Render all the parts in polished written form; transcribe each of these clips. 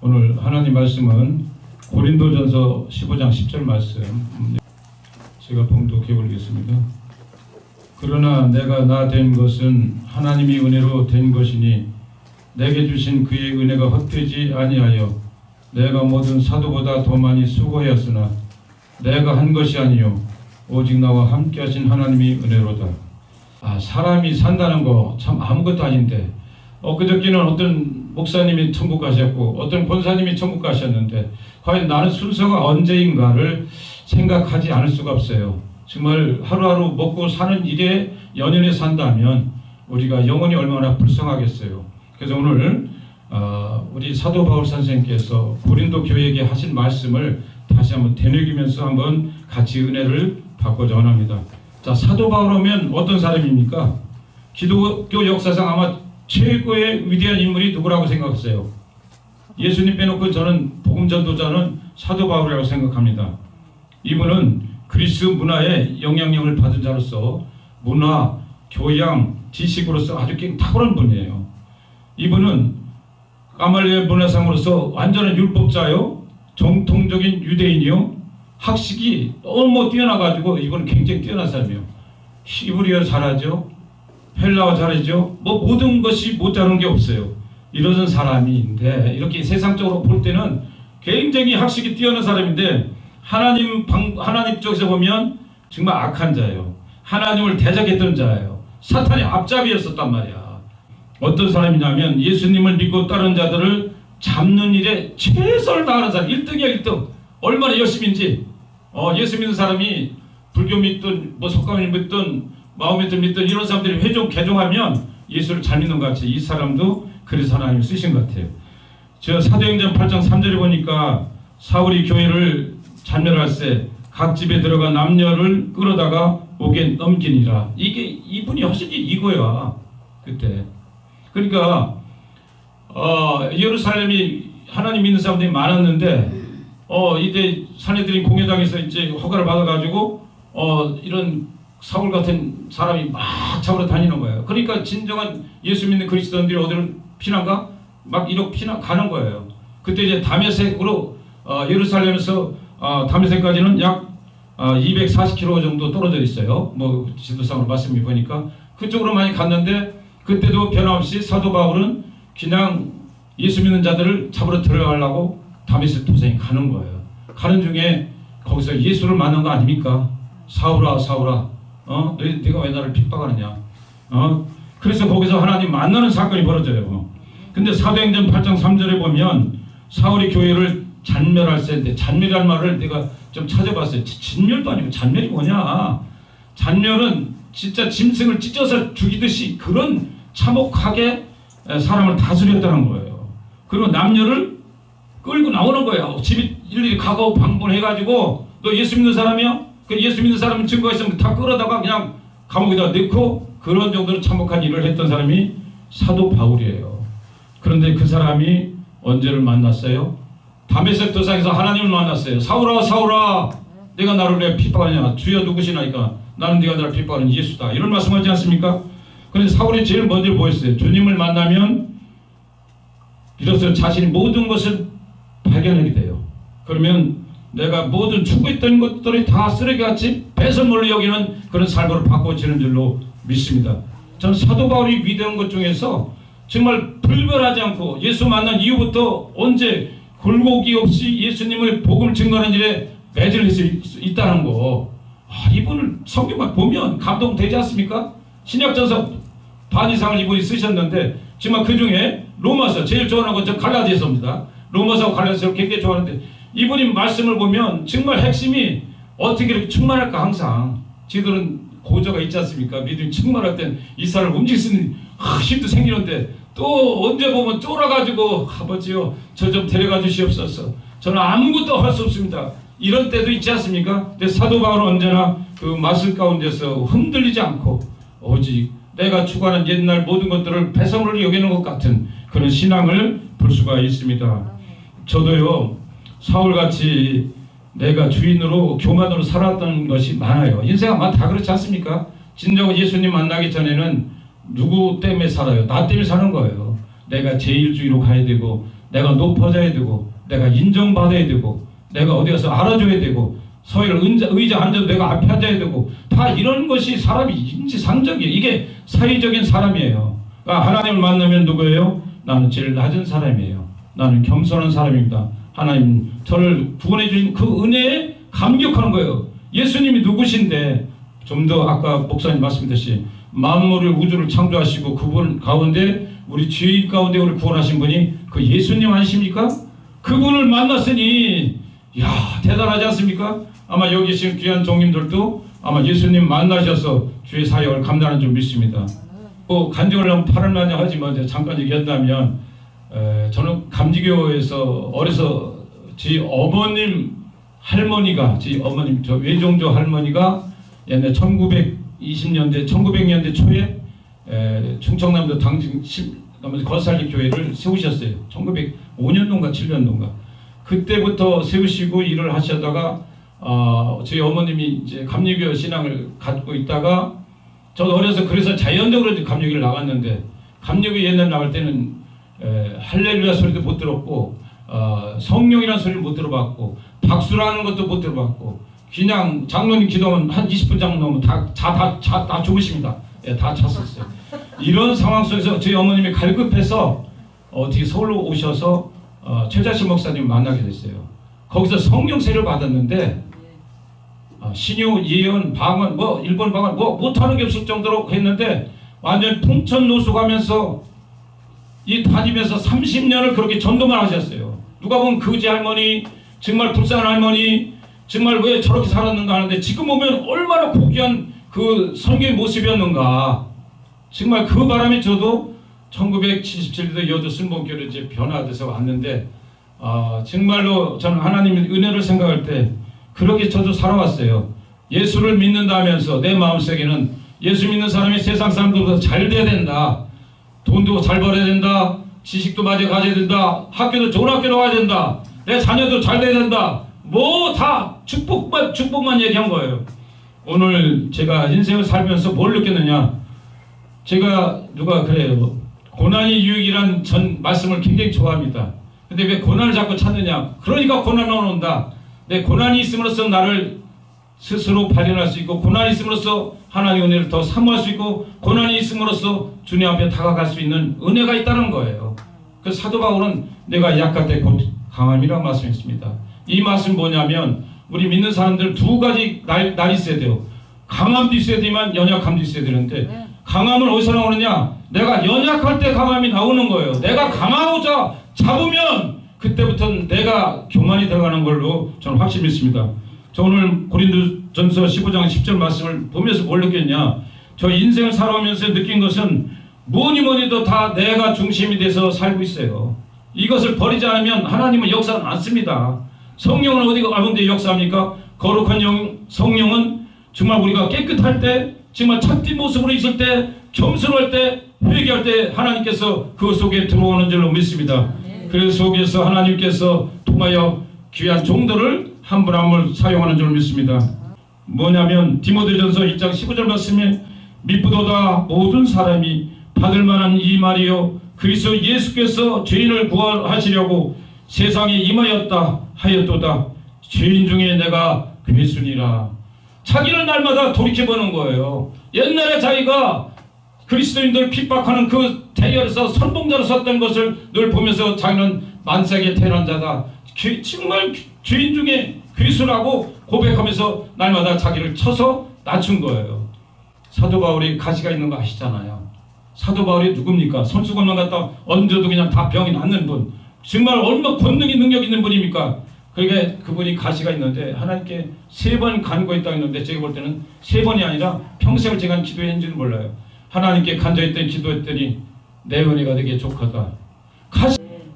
오늘 하나님 말씀은 고린도전서 15장 10절 말씀 제가 봉독해 올리겠습니다. 그러나 내가 나 된 것은 하나님이 은혜로 된 것이니 내게 주신 그의 은혜가 헛되지 아니하여 내가 모든 사도보다 더 많이 수고하였으나 내가 한 것이 아니요 오직 나와 함께 하신 하나님이 은혜로다. 사람이 산다는 거 참 아무것도 아닌데 그저께는 어떤 목사님이 천국 가셨고 어떤 권사님이 천국 가셨는데 과연 나는 순서가 언제인가를 생각하지 않을 수가 없어요. 정말 하루하루 먹고 사는 일에 연연해 산다면 우리가 영혼이 얼마나 불쌍하겠어요. 그래서 오늘 우리 사도 바울 선생님께서 고린도 교회에게 하신 말씀을 다시 한번 되새기면서 한번 같이 은혜를 받고자 원합니다. 자, 사도 바울 하면 어떤 사람입니까? 기독교 역사상 아마 최고의 위대한 인물이 누구라고 생각하세요? 예수님 빼놓고 저는 복음 전도자는 사도 바울이라고 생각합니다. 이분은 그리스 문화에 영향력을 받은 자로서 문화, 교양, 지식으로서 아주 탁월한 분이에요. 이분은 가말리엘 문화상으로서 완전한 율법자요, 정통적인 유대인이요, 학식이 너무 뛰어나가지고 이분은 굉장히 뛰어난 사람이에요. 히브리어 잘하죠, 헬라어 잘하죠, 모든 것이 못하는 게 없어요. 이런 사람인데 이렇게 세상적으로 볼 때는 굉장히 학식이 뛰어난 사람인데 하나님 쪽에서 보면 정말 악한 자예요. 하나님을 대적했던 자예요. 사탄의 앞잡이였었단 말이야. 어떤 사람이냐면 예수님을 믿고 따르는 자들을 잡는 일에 최선을 다하는 사람, 1등이야 1등. 얼마나 열심인지. 예수 믿는 사람이 불교 믿든 석가모니 믿든 마호메트 믿든 이런 사람들이 개종하면 예수를 잘 믿는 것 같이 이 사람도 그래서 하나님이 쓰신 것 같아요. 저 사도행전 8장 3절에 보니까 사울이 교회를 잔멸할 때 각 집에 들어가 남녀를 끌어다가 옥에 넘기니라. 이분이 하신 일이 이거야 그때. 그러니까 예루살렘이 하나님 믿는 사람들이 많았는데 이제 사내들인 공회당에서 이제 허가를 받아가지고 이런 사울 같은 사람이 막 잡으러 다니는 거예요. 그러니까 진정한 예수 믿는 그리스도인들이 어디로 피난가? 막 이렇게 가는 거예요. 그때 이제 다메섹으로 예루살렘에서 다메섹까지는 약 240km 정도 떨어져 있어요. 지도상으로 말씀이 보니까 그쪽으로 많이 갔는데 그때도 변함없이 사도 바울은 그냥 예수 믿는 자들을 잡으러 들어가려고 다메섹 도상에 가는 거예요. 가는 중에 거기서 예수를 만난 거 아닙니까? 사울아 사울아 네가 왜 나를 핍박하느냐. 그래서 거기서 하나님 만나는 사건이 벌어져요. 근데 사도행전 8장 3절에 보면 사울이 교회를 잔멸할 때인데 잔멸이라는 말을 내가 좀 찾아봤어요. 진멸도 아니고 잔멸이 뭐냐. 잔멸은 진짜 짐승을 찢어서 죽이듯이 그런 참혹하게 사람을 다스렸다는 거예요. 그리고 남녀를 끌고 나오는 거예요. 집이 일일이 가고 방문해가지고 너 예수 믿는 사람이야? 그 예수 믿는 사람 증거가 있으면 다 끌어다가 그냥 감옥에다 넣고 그런 정도로 참혹한 일을 했던 사람이 사도 바울이에요. 그런데 그 사람이 언제를 만났어요? 다메섹 도상에서 하나님을 만났어요. 사울아 사울아 내가 나를 왜 핍박하냐. 주여 누구시나이까. 나는 네가 나를 핍박하는 예수다. 이런 말씀하지 않습니까? 그런데 사울이 제일 먼저 보였어요. 주님을 만나면 비로소 자신이 모든 것을 발견하게 돼요. 그러면 내가 모든 추구했던 것들이 다 쓰레기같이 배설물로 여기는 그런 삶으로 바꿔지는 줄로 믿습니다. 저는 사도 바울이 위대한 것 중에서 정말 불변하지 않고 예수 만난 이후부터 언제 굴곡이 없이 예수님을 복음을 증거하는 일에 매진할 수 있다는 거. 이분을 성경만 보면 감동되지 않습니까? 신약전서 반 이상을 이분이 쓰셨는데 정말 그 중에 로마서 제일 좋아하는 건 저 갈라디아서입니다. 로마서 갈라디아서를 굉장히 좋아하는데 이분이 말씀을 보면 정말 핵심이 어떻게 이렇게 충만할까. 항상 지들은 고저가 있지 않습니까? 믿음이 충만할 땐 이 사람을 움직일 수 있는 힘도 생기는데 또 언제 보면 쫄아가지고 아버지요 저 좀 데려가 주시옵소서. 저는 아무것도 할 수 없습니다. 이런 때도 있지 않습니까? 근데 사도 바울은 언제나 그 마술 가운데서 흔들리지 않고 오직 내가 추구하는 옛날 모든 것들을 배설물로 여기는 것 같은 그런 신앙을 볼 수가 있습니다. 저도요 사울같이 내가 주인으로 교만으로 살았던 것이 많아요. 인생 아마 다 그렇지 않습니까? 진정 예수님 만나기 전에는 누구 때문에 살아요? 나 때문에 사는 거예요. 내가 제일주의로 가야 되고, 내가 높아져야 되고, 내가 인정받아야 되고, 내가 어디 가서 알아줘야 되고, 서열 의자 앉아도 내가 앞에 앉아야 되고, 다 이런 것이 사람이 인지상정이에요. 이게 사회적인 사람이에요. 그러니까 하나님을 만나면 누구예요? 나는 제일 낮은 사람이에요. 나는 겸손한 사람입니다. 하나님 저를 구원해 주신 그 은혜에 감격하는 거예요. 예수님이 누구신데, 좀 더 아까 목사님 말씀드렸듯이 만물을 우주를 창조하시고 그분 가운데 우리 죄인 가운데 우리 구원하신 분이 그 예수님 아니십니까? 그분을 만났으니 야 대단하지 않습니까? 아마 여기 계신 귀한 종님들도 아마 예수님 만나셔서 주의 사역을 감당하는 줄 믿습니다. 뭐 간증을 하면 8월 만에 하지만 잠깐 얘기한다면 저는 감지교에서 어려서 제 어머님 할머니가 제 어머님 저 외종조 할머니가 옛날 1920년대 1900년대 초에 충청남도 당진 거살리 교회를 세우셨어요. 1905년도인가 7년도인가 그때부터 세우시고 일을 하시다가 저희 어머님이 이제 감리교 신앙을 갖고 있다가 저도 어려서 그래서 자연적으로 감리교를 나갔는데 감리교 옛날 나갈 때는 할렐루야 소리도 못 들었고 성령이라는 소리를 못 들어봤고 박수라는 것도 못 들어봤고 그냥 장로님 기도하면 한 20분 정도 넘으면 다 죽으십니다. 예, 다 찼었어요. 이런 상황 속에서 저희 어머님이 갈급해서 어떻게 서울로 오셔서 최자실 목사님 만나게 됐어요. 거기서 성령세를 받았는데 신유, 예언, 방언, 뭐 일본 방언 뭐 못하는 게 없을 정도로 했는데 완전 풍천노숙하면서 이 다니면서 30년을 그렇게 전도만 하셨어요. 누가 보면 거지 할머니, 정말 불쌍한 할머니, 정말 왜 저렇게 살았는가 하는데 지금 보면 얼마나 고귀한 그 성경의 모습이었는가. 정말 그 바람에 저도 1977년도 여도 순복교로 이제 변화돼서 왔는데 정말로 저는 하나님의 은혜를 생각할 때 그렇게 저도 살아왔어요. 예수를 믿는다면서 내 마음속에는 예수 믿는 사람이 세상 사람들보다 잘 돼야 된다. 돈도 잘 벌어야 된다. 지식도 많이 가져야 된다. 학교도 좋은 학교로 가야 된다. 내 자녀도 잘 돼야 된다. 뭐 다 축복만 얘기한 거예요. 오늘 제가 인생을 살면서 뭘 느꼈느냐. 제가 누가 그래요. 고난이 유익이란 전 말씀을 굉장히 좋아합니다. 근데 왜 고난을 자꾸 찾느냐. 그러니까 고난은 온다. 내 고난이 있음으로써 나를 스스로 발견할 수 있고 고난이 있음으로써 하나님의 은혜를 더 사모할 수 있고 고난이 있음으로써 주님 앞에 다가갈 수 있는 은혜가 있다는 거예요. 그 사도 바울은 내가 약할 때 곧 강함이라고 말씀했습니다. 이 말씀 뭐냐면 우리 믿는 사람들 두 가지 날이 있어야 돼요. 강함도 있어야 되지만 연약함도 있어야 되는데 강함은 어디서 나오느냐. 내가 연약할 때 강함이 나오는 거예요. 내가 강하고자 잡으면 그때부터는 내가 교만이 들어가는 걸로 저는 확실히 믿습니다. 저 오늘 고린도전서 15장 10절 말씀을 보면서 뭘 느꼈냐. 저 인생을 살아오면서 느낀 것은 뭐니도 다 내가 중심이 돼서 살고 있어요. 이것을 버리지 않으면 하나님은 역사는 않습니다. 성령은 어디 가운데 역사합니까? 거룩한 성령은 정말 우리가 깨끗할 때 정말 참된 모습으로 있을 때 겸손할 때 회개할 때 하나님께서 그 속에 들어오는 줄로 믿습니다. 그 속에서 하나님께서 통하여 귀한 종들을 한 분 한 분 사용하는 줄 믿습니다. 뭐냐면 디모데전서 2장 15절 말씀에 미쁘도다 모든 사람이 받을 만한 이 말이요 그리스도 예수께서 죄인을 구원하시려고 세상에 임하였다 하였도다. 죄인 중에 내가 괴순이라. 자기를 날마다 돌이켜보는 거예요. 옛날에 자기가 그리스도인들 핍박하는 그 대열에서 선봉자로 섰던 것을 늘 보면서 자기는 만삭에 태어난 자다. 정말 죄인 중에 괴수라고 고백하면서 날마다 자기를 쳐서 낮춘 거예요. 사도 바울이 가시가 있는 거 아시잖아요. 사도 바울이 누굽니까? 손수건만 갖다 얹어도 그냥 다 병이 낫는 분. 정말 얼마나 권능이 능력 있는 분입니까? 그러니까 그분이 가시가 있는데 하나님께 3번 간구했다고 했는데 제가 볼 때는 3번이 아니라 평생을 제가 기도했는지는 몰라요. 하나님께 간절했더니 기도했더니 내 은혜가 되게 족하다.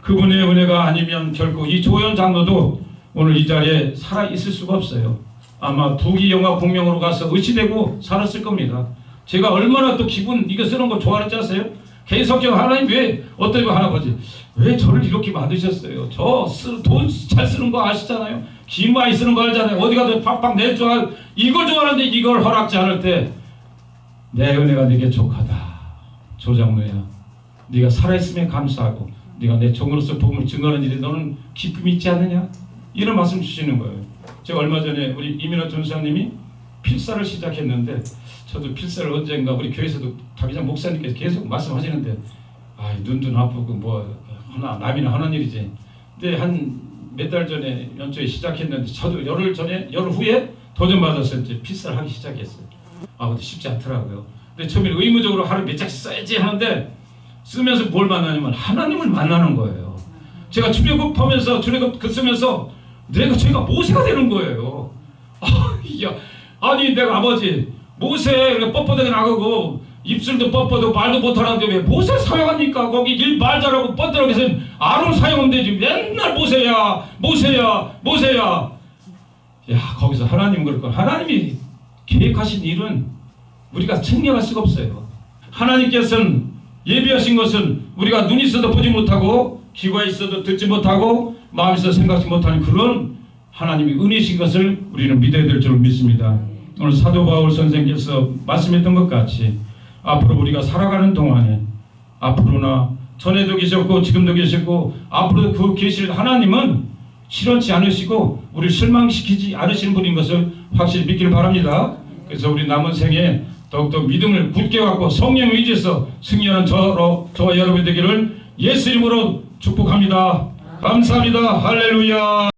그분의 은혜가 아니면 결코 이 조현 장로도 오늘 이 자리에 살아있을 수가 없어요. 아마 부귀영화 공명으로 가서 의시되고 살았을 겁니다. 제가 얼마나 또 기분 이거 쓰는 거 좋아했지 않으세요? 계속해서 하나님 왜 어떤 할아버지 왜 저를 이렇게 만드셨어요? 저 돈 잘 쓰는 거 아시잖아요. 기 많이 쓰는 거 알잖아요. 어디 가서 팍팍 내 좋아 이걸 좋아하는데 이걸 허락지 않을 때 내 은혜가 네게 족하다. 조장로야 네가 살아있음에 감사하고 네가 내 종으로서 복음을 증거하는 일에 너는 기쁨이 있지 않느냐? 이런 말씀 주시는 거예요. 제가 얼마 전에 우리 이민호 전사님이 필사를 시작했는데 저도 필사를 언젠가 우리 교회에서도 다기장 목사님께서 계속 말씀하시는데 눈도 아프고 뭐 남이나 하는 일이지. 근데 한 몇 달 전에 연초에 시작했는데 저도 열흘 후에 도전받아서 이제 필사를 하기 시작했어요. 근데 쉽지 않더라고요. 근데 처음에 의무적으로 하루 몇 장씩 써야지 하는데 쓰면서 뭘 만나냐면 하나님을 만나는 거예요. 제가 출애굽하면서 출애굽 쓰면서 제가 모세가 되는 거예요. 아니 내가 아버지 모세 이렇게 뻣뻣하게 나가고 입술도 뻣뻣하고 말도 못하는데 왜 모세 사용합니까? 거기 일 말 잘하고 뻗들어 계서 아론 사용하면 되지. 맨날 모세야. 거기서 하나님 그럴 거. 하나님이 계획하신 일은 우리가 측량할 수가 없어요. 하나님께서는 예비하신 것은 우리가 눈이 있어도 보지 못하고 귀가 있어도 듣지 못하고 마음이 있어도 생각지 못하는 그런 하나님이 은혜신 것을 우리는 믿어야 될 줄 믿습니다. 오늘 사도 바울 선생께서 말씀했던 것 같이 앞으로 우리가 살아가는 동안에 앞으로나 전에도 계셨고 지금도 계셨고 앞으로도 그 계실 하나님은 실현치 않으시고 우리를 실망시키지 않으시는 분인 것을 확실히 믿기를 바랍니다. 그래서 우리 남은 생에 더욱더 믿음을 굳게 갖고 성령 의지해서 승리하는 저와 여러분 되기를 예수 이름으로 축복합니다. 감사합니다. 할렐루야.